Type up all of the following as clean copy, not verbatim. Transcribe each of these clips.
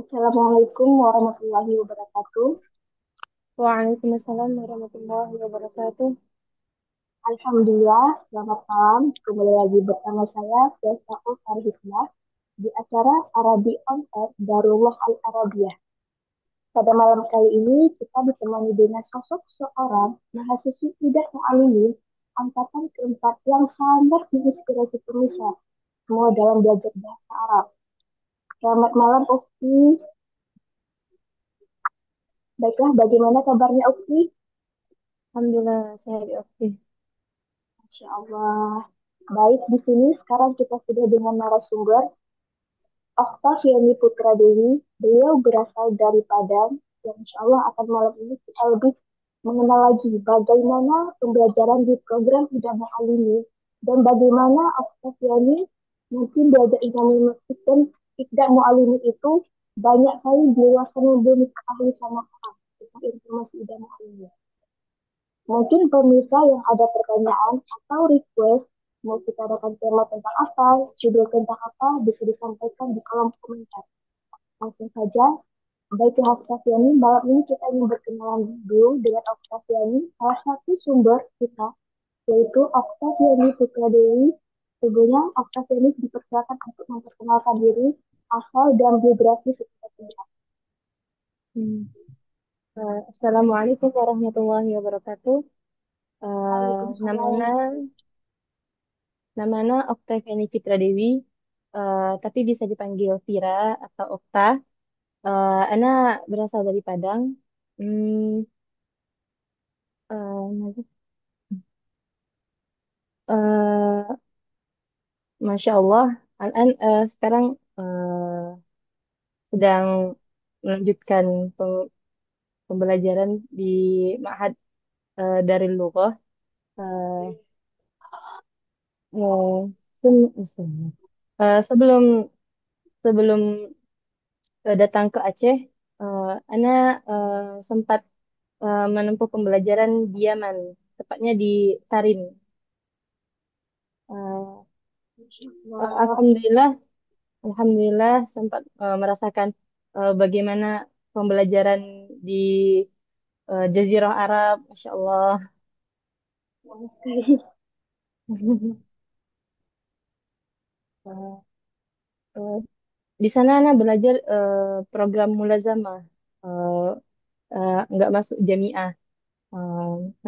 Assalamualaikum warahmatullahi wabarakatuh. Waalaikumsalam warahmatullahi wabarakatuh. Alhamdulillah, selamat malam. Kembali lagi bersama saya, Fiestain Farhidnah, di acara Arabi on Air Darullah Al Arabiyah. Pada malam kali ini, kita ditemani dengan sosok seorang mahasiswi tidak mu'alimin angkatan keempat yang sangat menginspirasi pemirsa, semua dalam belajar bahasa Arab. Selamat malam, Ukti. Baiklah, bagaimana kabarnya, Ukti? Alhamdulillah saya oke. Masya Allah. Baik, di sini sekarang kita sudah dengan narasumber Oktaviani Putra Dewi. Beliau berasal dari Padang, dan insya Allah akan malam ini kita lebih mengenal lagi bagaimana pembelajaran di program Hidayah Alimi dan bagaimana Oktaviani mungkin belajar informasi dan tidak mualimi itu banyak kali di luar sana belum diketahui sama orang tentang informasi Hidayah Alimi. Mungkin pemirsa yang ada pertanyaan atau request mau kita adakan tema tentang apa, judul tentang apa, bisa disampaikan di kolom komentar. Langsung saja, baiklah Oktaviani, malam ini kita ingin berkenalan dulu dengan Oktaviani, salah satu sumber kita, yaitu Oktaviani Putra Dewi. Sebelumnya, Oktaviani dipersilakan untuk memperkenalkan diri, asal dan biografi sekitar dia. Hmm. Assalamualaikum warahmatullahi wabarakatuh. Namana Waalaikumsalam. namana Oktaviani Fitra Dewi, tapi bisa dipanggil Vira atau Okta. Ana berasal dari Padang. Hmm, eh, eh, Masya Allah, sekarang sedang melanjutkan pembelajaran di Ma'had Darul Lughah. Eh, Oh, sebelum sebelum datang ke Aceh, Ana sempat menempuh pembelajaran di Yaman, tepatnya di Tarim. Eh, Masya Allah. Alhamdulillah, alhamdulillah sempat merasakan bagaimana pembelajaran di Jazirah Arab, Masya Allah. Eh, eh, di sana Ana belajar program mulazamah, eh, nggak masuk jamiah.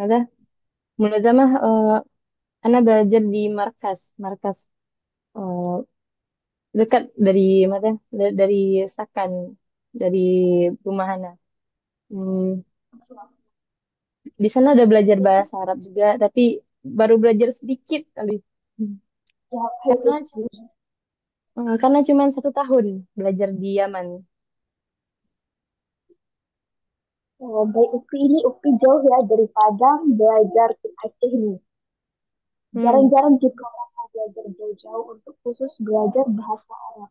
Ada mulazamah, Ana belajar di markas eh, dekat dari mana? Dari Sakan, dari rumah Ana. Hmm, di sana udah belajar bahasa Arab juga, tapi baru belajar sedikit kali. Hmm. Ya, Karena karena cuma 1 tahun belajar di Yaman. oh, baik Ukti ini Ukti jauh ya dari Padang belajar ke Aceh ini. Hmm, Jarang-jarang juga orang mau belajar jauh-jauh untuk khusus belajar bahasa Arab.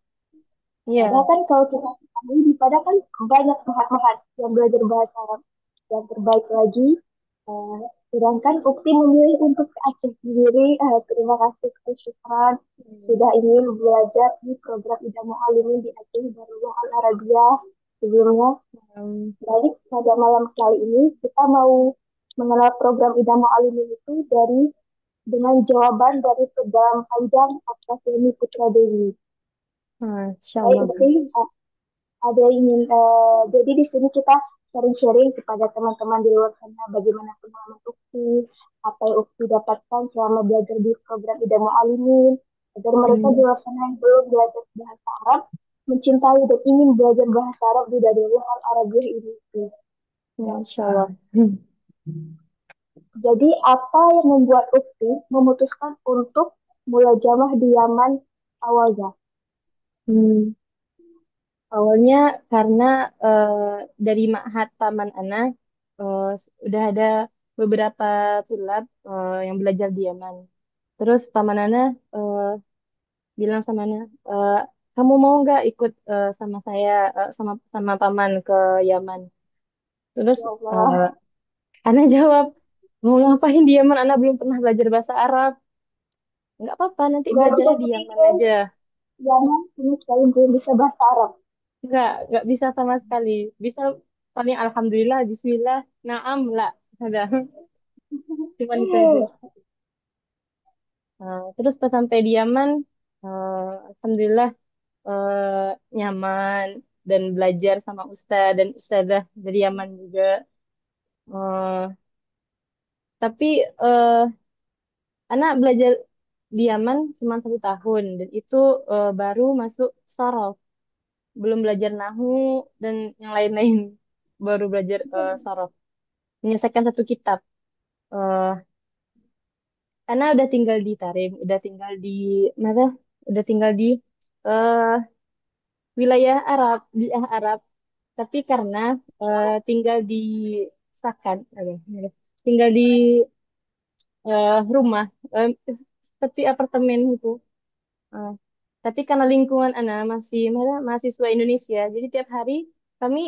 Padahal iya. kan kalau kita ketahui di Padang kan banyak mahat-mahat yang belajar bahasa Arab. Yang terbaik lagi, eh, sedangkan Ukti memilih untuk ke Aceh sendiri. Terima kasih Ukti Syukran Hmm. sudah ingin belajar di program Idamu Alimin di Aceh Darullah Al Arabiah sebelumnya. Hmm. Baik, pada malam kali ini kita mau mengenal program Idamu Alimin itu dengan jawaban dari pedalam panjang atas Yeni Putra Dewi. Masya Baik, Allah. Ukti, ada ingin jadi di sini kita sharing-sharing kepada teman-teman di luar sana bagaimana pengalaman Ukti, apa yang Ukti dapatkan selama belajar di program Idamu Alimin, agar mereka di Hmm. luar sana yang belum belajar bahasa Arab mencintai dan ingin belajar bahasa Arab di Darullah Al Arabiah ini. Masya Allah. Jadi apa yang membuat Ukti memutuskan untuk mulai jamah di Yaman awalnya? Hmm. Awalnya karena eh, dari Ma'had Paman Ana udah ada beberapa tulab yang belajar di Yaman. Terus Paman Ana eh, bilang sama Ana, eh, kamu mau nggak ikut sama saya, sama sama Paman ke Yaman? Terus Ya eh, Allah, Ana jawab, mau ngapain di Yaman? Ana belum pernah belajar bahasa Arab. Nggak apa-apa, nanti berarti belajarnya kan di Ukti Yaman ke aja. Yaman ini sekali belum bisa bahasa Arab. nggak bisa sama sekali. Bisa paling alhamdulillah, bismillah, naam lah. Ada. Cuman itu aja. Terus pas sampai di Yaman, alhamdulillah nyaman dan belajar sama ustaz dan ustazah dari Yaman juga. Eh, tapi anak belajar di Yaman cuma 1 tahun dan itu baru masuk sorof, belum belajar nahu dan yang lain-lain, baru belajar sorof, menyelesaikan 1 kitab. Eh, anak udah tinggal di Tarim, udah tinggal di mana? Udah tinggal di eh, wilayah Arab, di Arab. Tapi karena tinggal di Sakan, tinggal di rumah seperti apartemen gitu. Eh, tapi karena lingkungan anak masih mana mahasiswa Indonesia, jadi tiap hari kami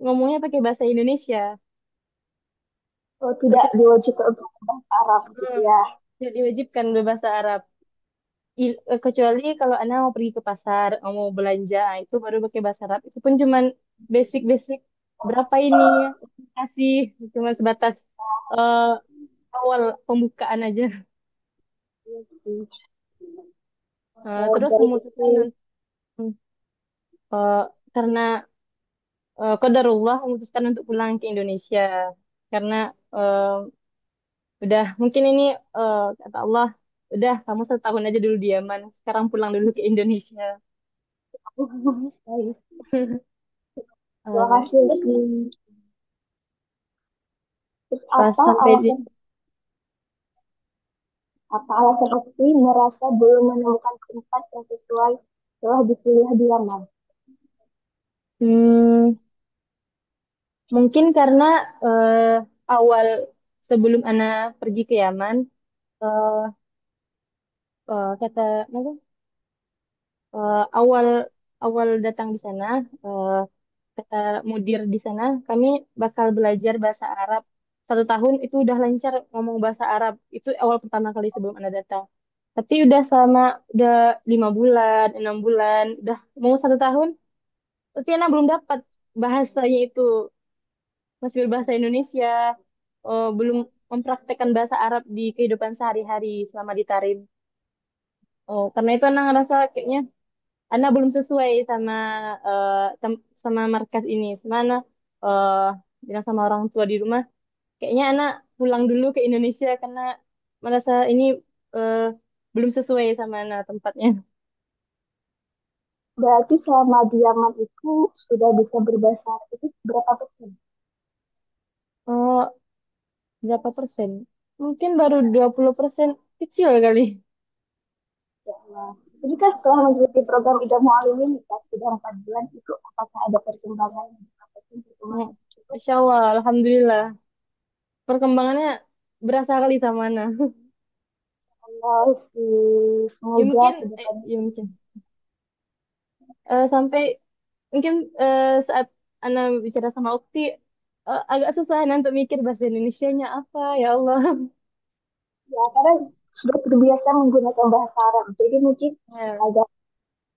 ngomongnya pakai bahasa Indonesia. Oh, tidak Kecuali diwajibkan untuk bahasa Arab gitu ya. tidak diwajibkan berbahasa Arab. Kecuali kalau anak mau pergi ke pasar, mau belanja, itu baru pakai bahasa Arab. Itu pun cuman basic-basic. Berapa ini? Kasih cuma sebatas eh, awal pembukaan aja. Iya sih. Terus Dari itu, memutuskan eh, karena qadarullah memutuskan untuk pulang ke Indonesia karena eh, udah mungkin ini kata Allah udah kamu 1 tahun aja dulu di Yaman sekarang pulang dulu ke Indonesia. baik. Terima Eh, kasih. terus Terus pas sampai di apa alasan Okti merasa belum menemukan tempat yang sesuai setelah dipilih di Yaman? hmm, mungkin karena eh, awal sebelum Ana pergi ke Yaman eh, kata apa, awal awal datang di sana eh, kata mudir di sana, kami bakal belajar bahasa Arab 1 tahun itu udah lancar ngomong bahasa Arab. Itu awal pertama kali sebelum Anda datang. Tapi udah 5 bulan, 6 bulan, udah mau 1 tahun, tapi Anda belum dapat bahasanya itu. Masih berbahasa Indonesia, belum mempraktekkan bahasa Arab di kehidupan sehari-hari selama di Tarim. Oh, karena itu Anda ngerasa kayaknya Anda belum sesuai sama sama markas ini. Semana eh bilang sama orang tua di rumah, kayaknya anak pulang dulu ke Indonesia karena merasa ini eh, belum sesuai sama anak tempatnya. Berarti selama di Yaman itu sudah bisa berbahasa Arab itu berapa persen? Oh, berapa persen? Mungkin baru 20%, kecil kali. Ya, Allah. Jadi kan setelah mengikuti program Ida Mualimin ya, sudah 4 bulan itu apakah ada perkembangan? Apa sih Hmm, perkembangan tersebut? Masya Allah, Alhamdulillah. Perkembangannya berasa kali sama anak. Allah sih, Ya semoga mungkin, ke depannya. ya mungkin. Sampai mungkin saat anak bicara sama Ukti, agak susah Ana untuk mikir bahasa Indonesianya apa, ya Allah. Ya, karena sudah terbiasa menggunakan bahasa Arab, jadi mungkin Ya. agak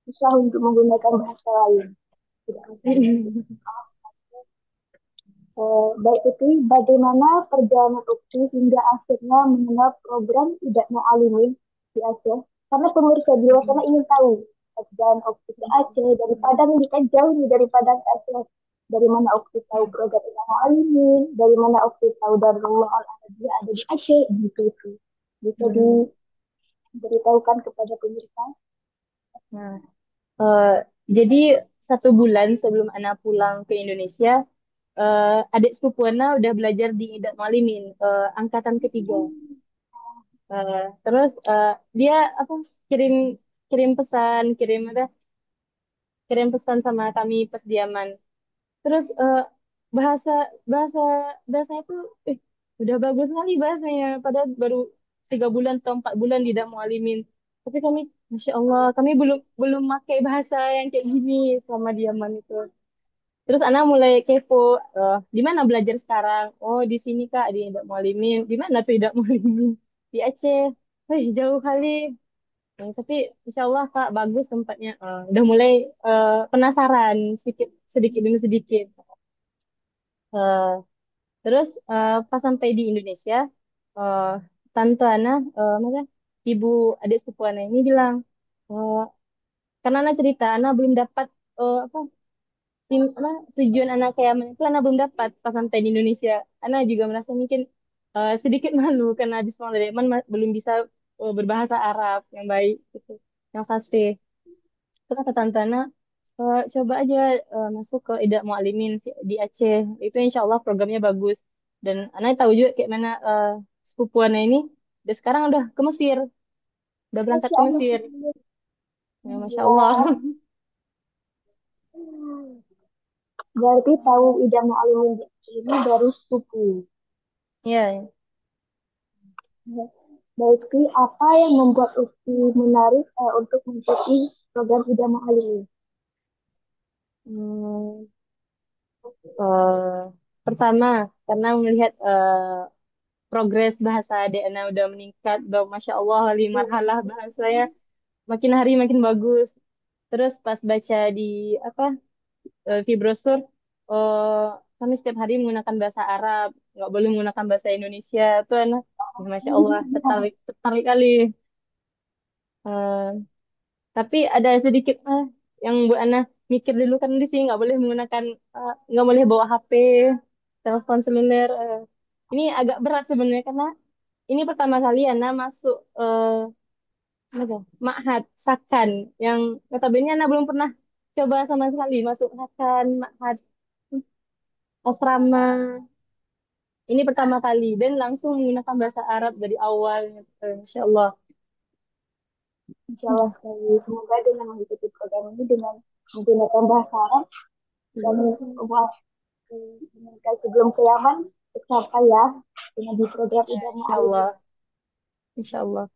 susah untuk menggunakan bahasa lain. Tidak masalah. Baik itu, bagaimana perjalanan Ukti hingga akhirnya mengenal program Tidak Mau Alimin di Aceh? Karena pemirsa di luar sana ingin tahu perjalanan Ukti ke Aceh, dari Padang ini kan jauh nih dari Padang ke Aceh. Dari mana Ukti tahu program Tidak Mau Alimin, dari mana Ukti tahu Darullah Al-Arabiyah ada di Aceh, gitu itu. Bisa diberitahukan kepada pemirsa. Nah, eh, jadi 1 bulan sebelum Ana pulang ke Indonesia, adik sepupu Ana udah belajar di Idat Mualimin, angkatan ketiga. Terus dia apa kirim kirim pesan, kirim pesan sama kami pas diaman. Terus bahasa bahasa bahasanya tuh udah bagus sekali bahasanya. Padahal baru 3 bulan atau 4 bulan tidak mualimin. Tapi kami, masya Allah, kami belum belum pakai bahasa yang kayak gini selama diaman itu. Terus anak mulai kepo, di mana belajar sekarang? Oh di sini kak di tidak mualimin. Di mana tuh tidak mualimin? Di Aceh. Jauh kali. Tapi insya Allah Kak bagus tempatnya. Udah mulai penasaran sedikit sedikit demi sedikit. Eh, Terus pas sampai di Indonesia, eh tante Ana, mana ibu adik sepupu Ana ini bilang, eh, karena Ana cerita, Ana belum dapat apa, tujuan anak kayak Yaman itu Ana belum dapat pas sampai di Indonesia. Ana juga merasa mungkin sedikit malu karena di sekolah dari Yaman belum bisa berbahasa Arab yang baik, gitu, yang fasih. Itu kata tante Ana, coba aja masuk ke Ida Mualimin di Aceh. Itu insya Allah programnya bagus. Dan Ana tahu juga kayak mana sepupu Ana ini. Dan sekarang udah ke Mesir, udah berangkat Masya ke Allah. Mesir. Ya, Masya Allah. Ya, berarti tahu Ida Mualimin ini baru sepupu. Iya. Berarti apa yang membuat Ukti menarik untuk mengikuti program Ida Mualimin? Hmm, eh, pertama, karena melihat progres bahasa DNA udah meningkat, udah Masya Allah, marhalah bahasanya makin hari makin bagus. Terus pas baca di apa di brosur, eh, kami setiap hari menggunakan bahasa Arab, nggak boleh menggunakan bahasa Indonesia. Itu enak. Ya, Masya Allah, tertarik, tertarik kali. Eh, tapi ada sedikit yang Bu Ana mikir dulu kan di sini nggak boleh menggunakan, nggak boleh bawa HP, telepon seluler. Ini agak berat sebenarnya karena ini pertama kali Ana masuk apa, Ma'had Sakan yang notabene Ana belum pernah coba sama sekali masuk Sakan, Ma'had, asrama. Ini pertama kali dan langsung menggunakan bahasa Arab dari awal. Insya Allah. Insya Allah sekali. Semoga dengan mengikuti program ini dengan menggunakan bahasa Arab dan buat sebelum ke Yaman tercapai ya dengan di program Ya, Ida insya Mualimin. Allah. Insya Allah.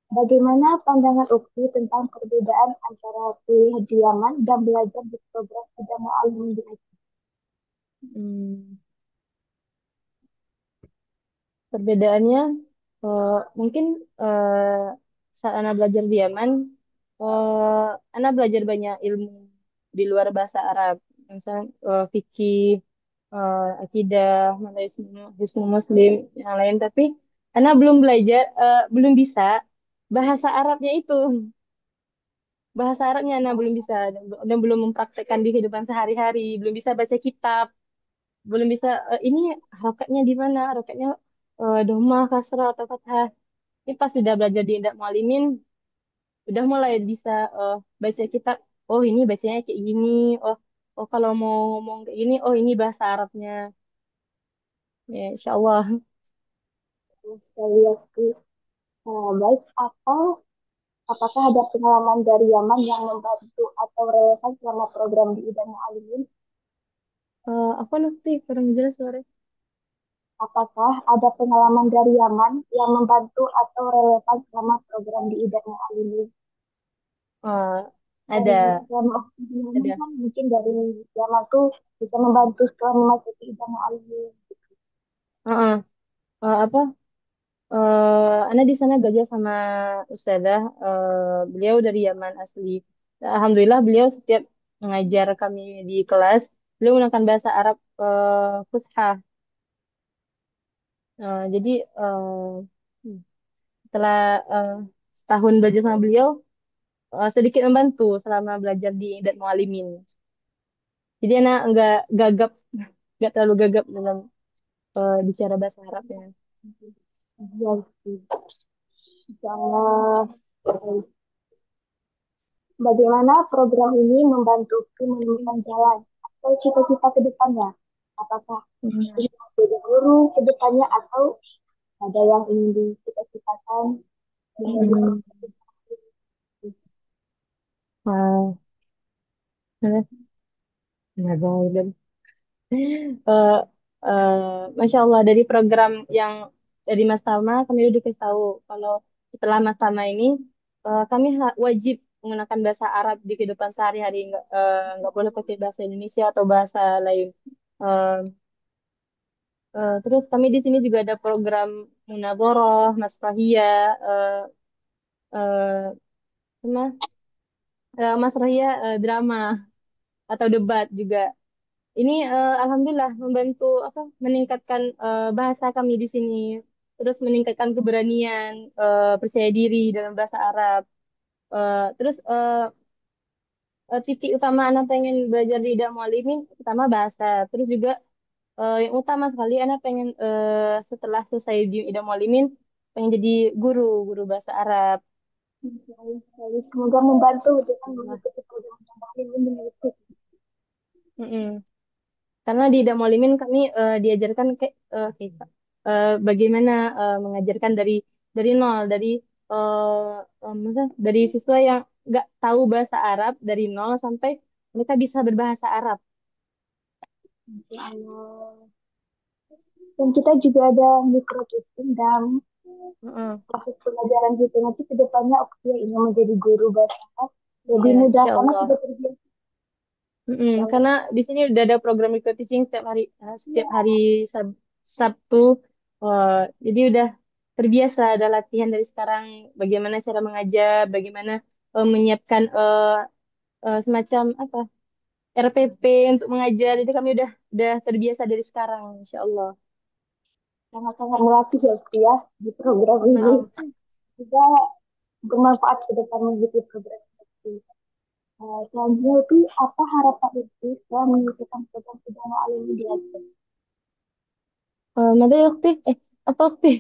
Bagaimana pandangan Ukti tentang perbedaan antara kuliah di Yaman dan belajar di program Ida Mualimin di Aceh? Hmm. Perbedaannya mungkin eh, saat Ana belajar di Yaman, Ana belajar banyak ilmu di luar bahasa Arab, misalnya fikih, akidah, Hisnu Muslim, yang lain. Tapi Ana belum belajar, belum bisa bahasa Arabnya itu. Bahasa Arabnya Ana belum bisa dan belum mempraktekkan di kehidupan sehari-hari, belum bisa baca kitab, belum bisa ini harokatnya di mana, harokatnya domah, kasrah atau fathah. Ini pas sudah belajar di Indak Mualimin, udah mulai bisa baca kitab. Oh ini bacanya kayak gini. Oh, oh kalau mau ngomong kayak gini, oh ini bahasa Arabnya. Ya, Insya Allah. Dari Ukti, baik atau apakah ada pengalaman dari Yaman yang membantu atau relevan selama program di Ida Mualimin? Apa nanti kurang jelas suara? Apakah ada pengalaman dari Yaman yang membantu atau relevan selama program di Ida Mualimin? Oh, Dan ada, selama di Yaman ada. kan mungkin dari Yaman tuh bisa membantu setelah memasuki Ida Mualimin. Heeh. Apa? Ana di sana belajar sama ustazah. Beliau dari Yaman asli. Alhamdulillah beliau setiap mengajar kami di kelas, beliau menggunakan bahasa Arab Fusha. Jadi setelah eh, setahun belajar sama beliau, sedikit membantu selama belajar di Idat Mualimin. Jadi anak nggak gagap, nggak terlalu gagap dalam bicara bahasa Arabnya. Ya, insya Allah. Bagaimana program ini membantu menemukan jalan atau cita-cita ke depannya? Apakah Hmm. ingin menjadi guru ke depannya atau ada yang ingin dicita-citakan dengan di Hmm. Wow. Nah, eh eh, Masya Allah dari program yang dari Mas Tama kami udah dikasih tahu kalau setelah Mas Tama ini kami wajib menggunakan bahasa Arab di kehidupan sehari-hari, nggak boleh pakai bahasa Indonesia atau bahasa lain. Eh, terus kami di sini juga ada program Munadharah, Masrahiyah, eh sama Mas Rohia drama atau debat juga. Ini alhamdulillah membantu apa meningkatkan bahasa kami di sini, terus meningkatkan keberanian, percaya diri dalam bahasa Arab. Terus titik utama anak pengen belajar di Ida Mualimin pertama bahasa, terus juga yang utama sekali anak pengen setelah selesai di Ida Mualimin pengen jadi guru bahasa Arab. Semoga membantu dengan Nah, mengikuti program yang ini mengerti. mm-mm. Karena di Ida Mualimin kami diajarkan kayak kita bagaimana mengajarkan dari nol, maksudnya dari siswa yang nggak tahu bahasa Arab dari nol sampai mereka bisa berbahasa Arab. Insya Allah. Dan kita juga ada micro teaching dan Heeh. proses pelajaran gitu. Nanti ke depannya Oksia ini menjadi guru bahasa Arab lebih Ya, mudah insya karena Allah. sudah terbiasa. Mm-mm, Insya Allah. karena di sini udah ada program micro teaching setiap Ya, hari Sabtu. Eh, jadi udah terbiasa ada latihan dari sekarang bagaimana cara mengajar, bagaimana menyiapkan semacam apa RPP untuk mengajar. Itu kami udah terbiasa dari sekarang, insya Allah. sangat-sangat melatih ya Oksia di program ini. Heeh. Juga bermanfaat ke depan mengikuti program ini. Selanjutnya itu apa harapan itu setelah menyelesaikan program pidana alumni di Aceh? Mada ya, Ukti? Apa Ukti?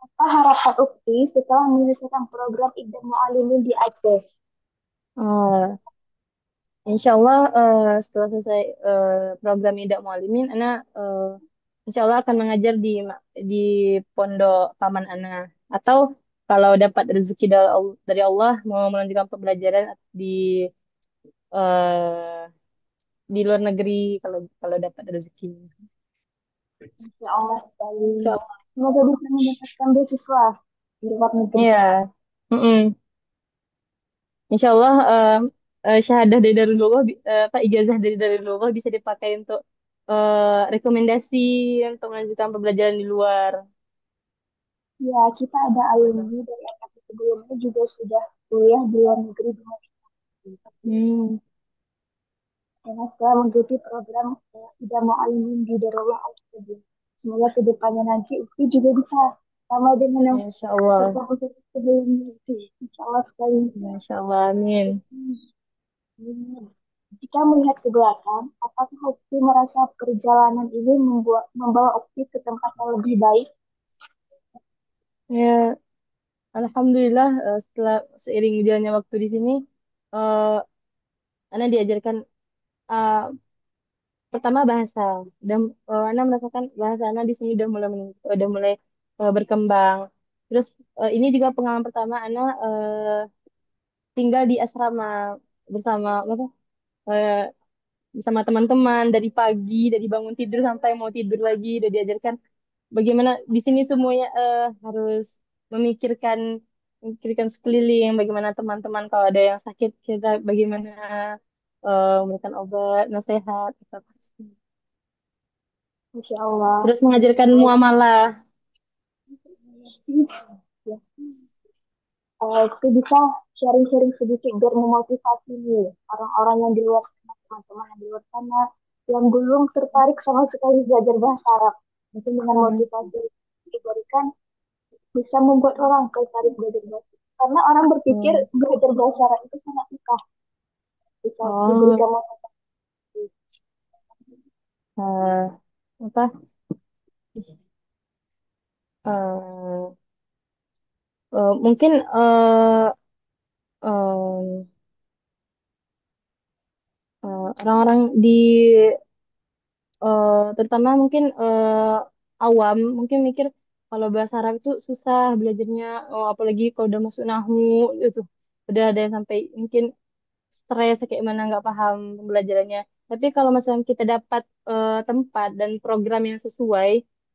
Apa harapan Ukti setelah menyelesaikan program Idam Mualimin di Aceh? Oh, insya Allah setelah selesai program Ida Mualimin, Ana insya Allah akan mengajar di pondok paman Ana. Atau kalau dapat rezeki dari Allah, mau melanjutkan pembelajaran eh, di luar negeri kalau kalau dapat rezeki. Insya Allah sekali. Insya Allah. Semoga bisa mendapatkan beasiswa di luar negeri. Iya. Mm-mm. Insya Allah syahadah dari Darulullah, apa ijazah dari Darulullah bisa dipakai untuk rekomendasi untuk melanjutkan pembelajaran di luar. Ya, kita ada alumni dari angkatan sebelumnya juga sudah kuliah di luar negeri di Malaysia. Hmm, Karena setelah mengikuti program Ida Mualimin di Darullah Al-Quds. Semoga kedepannya nanti Ukti juga bisa sama dengan yang ya, Insya Allah. peserta-peserta sebelumnya itu. Insya Allah sekali. Ya, Insya Allah, amin. Jika melihat ke belakang, apakah Ukti merasa perjalanan ini membawa Ukti ke tempat yang lebih baik? Ya, Alhamdulillah setelah seiring jalannya waktu di sini, eh Ana diajarkan eh, pertama bahasa dan Ana merasakan bahasa Ana di sini udah mulai berkembang. Terus ini juga pengalaman pertama Ana tinggal di asrama bersama apa eh, bersama teman-teman dari bangun tidur sampai mau tidur lagi udah diajarkan bagaimana di sini semuanya harus memikirkan memikirkan sekeliling bagaimana teman-teman kalau ada yang sakit kita bagaimana memberikan obat nasihat gitu. Insya Allah. Terus mengajarkan muamalah. Ya. Itu bisa sharing-sharing sedikit biar memotivasi nih orang-orang yang di luar sana, teman-teman yang di luar sana yang belum tertarik sama sekali belajar bahasa Arab. Mungkin dengan Hmm. motivasi yang diberikan bisa membuat orang tertarik belajar bahasa Arab. Karena orang berpikir Hmm. belajar bahasa Arab itu sangat susah. Bisa Oh, diberikan motivasi. eh, apa? Eh, mungkin em, orang-orang terutama mungkin awam mungkin mikir kalau bahasa Arab itu susah belajarnya apalagi kalau udah masuk nahu itu udah ada yang sampai mungkin stres kayak mana nggak paham pembelajarannya tapi kalau misalnya kita dapat tempat dan program yang sesuai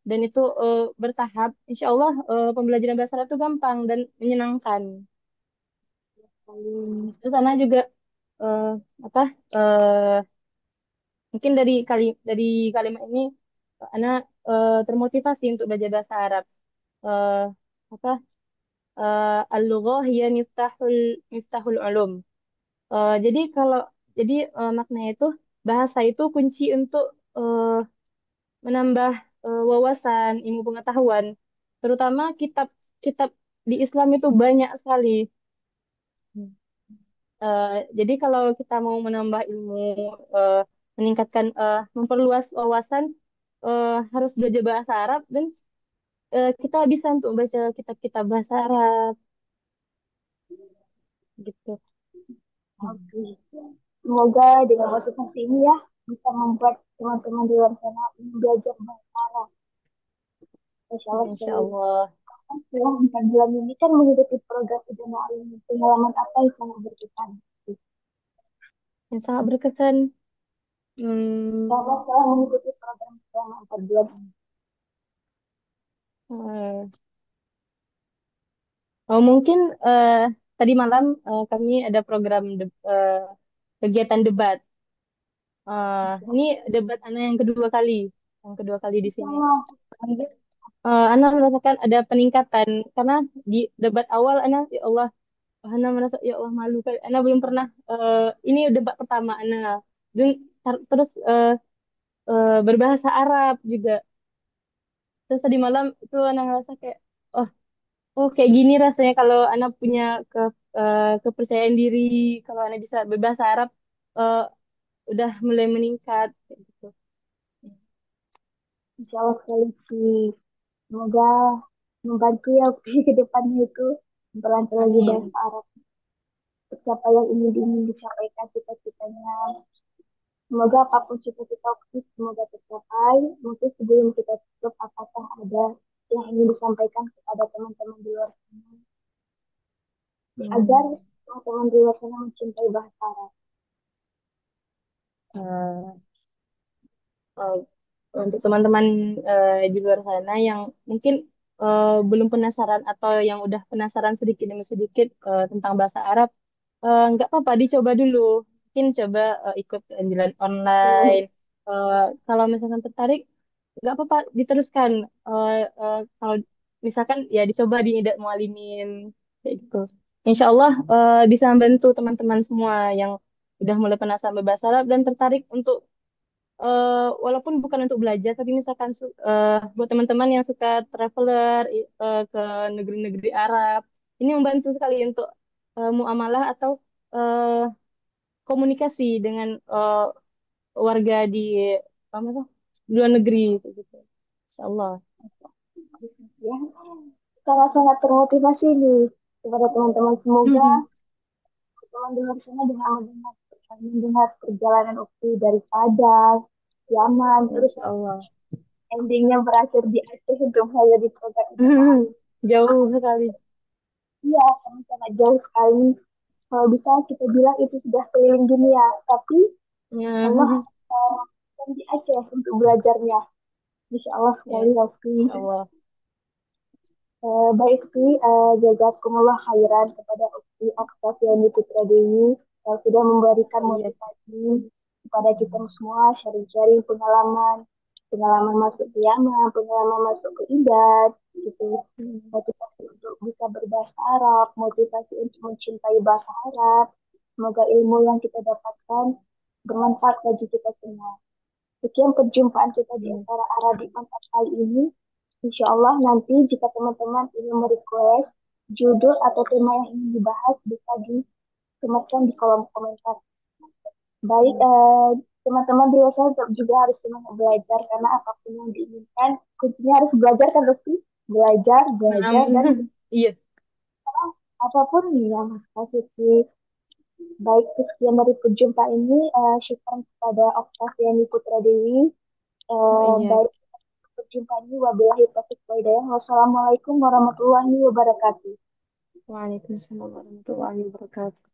dan itu bertahap insya Allah pembelajaran bahasa Arab itu gampang dan menyenangkan terus karena juga eh, apa eh, mungkin dari kalimat ini anak termotivasi untuk belajar bahasa Arab. Eh, apa? al-lughah hiya miftahul ulum. Jadi jadi maknanya itu bahasa itu kunci untuk eh, menambah wawasan, ilmu pengetahuan. Terutama kitab-kitab di Islam itu banyak sekali. Eh, jadi kalau kita mau menambah ilmu, eh, meningkatkan, memperluas wawasan, harus belajar bahasa Arab dan kita bisa untuk baca kitab-kitab bahasa Arab gitu. Oke. Semoga dengan motivasi ini ya bisa membuat teman-teman di luar sana ingin belajar bahasa Arab. Insya Allah Insya sekali. Allah. Setelah 4 bulan ini kan mengikuti program Idana ini. Pengalaman apa yang sangat berkesan? Yang sangat berkesan. Hmm, Setelah mengikuti program selama 4 bulan ini. eh, oh mungkin eh, tadi malam kami ada program kegiatan debat. Ini debat Ana yang kedua kali di Insya sini. Allah. Mungkin Ana merasakan ada peningkatan karena di debat awal Ana, ya Allah, Ana merasa ya Allah malu kali. Ana belum pernah, ini debat pertama Ana. Dan terus berbahasa Arab juga. Terus tadi malam itu Ana ngerasa kayak, oh, oh kayak gini rasanya kalau Ana punya kepercayaan diri, kalau Ana bisa berbahasa Arab, eh, udah mulai meningkat kayak gitu. Insya Allah sekali sih. Semoga membantu ya ke depannya itu memperlancar lagi Amin. bahasa Arab. Siapa yang ingin disampaikan cita-citanya. Semoga apapun cita-cita kita semoga tercapai. Mungkin sebelum kita tutup, apakah ada yang ingin disampaikan kepada teman-teman di luar sana agar Hmm. teman-teman di luar sana mencintai bahasa Arab. Eh, eh, untuk teman-teman di luar sana yang mungkin belum penasaran atau yang udah penasaran sedikit demi sedikit tentang bahasa Arab, nggak apa-apa dicoba dulu. Mungkin coba ikut penjualan online. Eh, Kalau misalkan tertarik, nggak apa-apa diteruskan. Kalau misalkan ya dicoba di Idat Mualimin kayak gitu. Insya Allah bisa membantu teman-teman semua yang udah mulai penasaran berbahasa Arab dan tertarik untuk, walaupun bukan untuk belajar, tapi misalkan buat teman-teman yang suka traveler ke negeri-negeri Arab, ini membantu sekali untuk muamalah atau eh, komunikasi dengan warga di apa tuh, di luar negeri gitu. Insya Allah. Ya, sangat-sangat termotivasi nih kepada teman-teman. Semoga teman dengar sana dengan mendengar perjalanan Ukti dari Padang, Yaman, terus Insya Allah. endingnya berakhir di Aceh untuk saya di program Idana Ali. Jauh sekali. Iya, sangat jauh sekali. Kalau bisa kita bilang itu sudah keliling dunia, tapi Ya, Allah yang di Aceh untuk belajarnya. Insya Allah ya, sekali Rofi. Insya Allah. Baik sih, jazakumullah khairan kepada Ukti Oktaviani Putra Dewi yang sudah memberikan Iya. motivasi kepada kita semua, sharing-sharing pengalaman, pengalaman masuk ke Yaman, pengalaman masuk ke Idat, gitu. Motivasi untuk bisa berbahasa Arab, motivasi untuk mencintai bahasa Arab. Semoga ilmu yang kita dapatkan bermanfaat bagi kita semua. Sekian perjumpaan kita di Hmm. acara Arabic Contact kali ini. Insya Allah nanti jika teman-teman ingin merequest judul atau tema yang ingin dibahas bisa disematkan di kolom komentar. Baik, teman-teman di luar sana juga harus semangat belajar karena apapun yang diinginkan, kuncinya harus belajar kan Lutfi? Belajar, belajar, dan Iya. apapun yang Mas Kasih. Baik, sekian dari perjumpaan ini. Syukur kepada Oktaviani Putra Dewi. Oh, iya. Baik, perjumpaan ini wabillahi taufiq wal hidayah. Wassalamualaikum warahmatullahi wabarakatuh. Waalaikumsalam warahmatullahi wabarakatuh.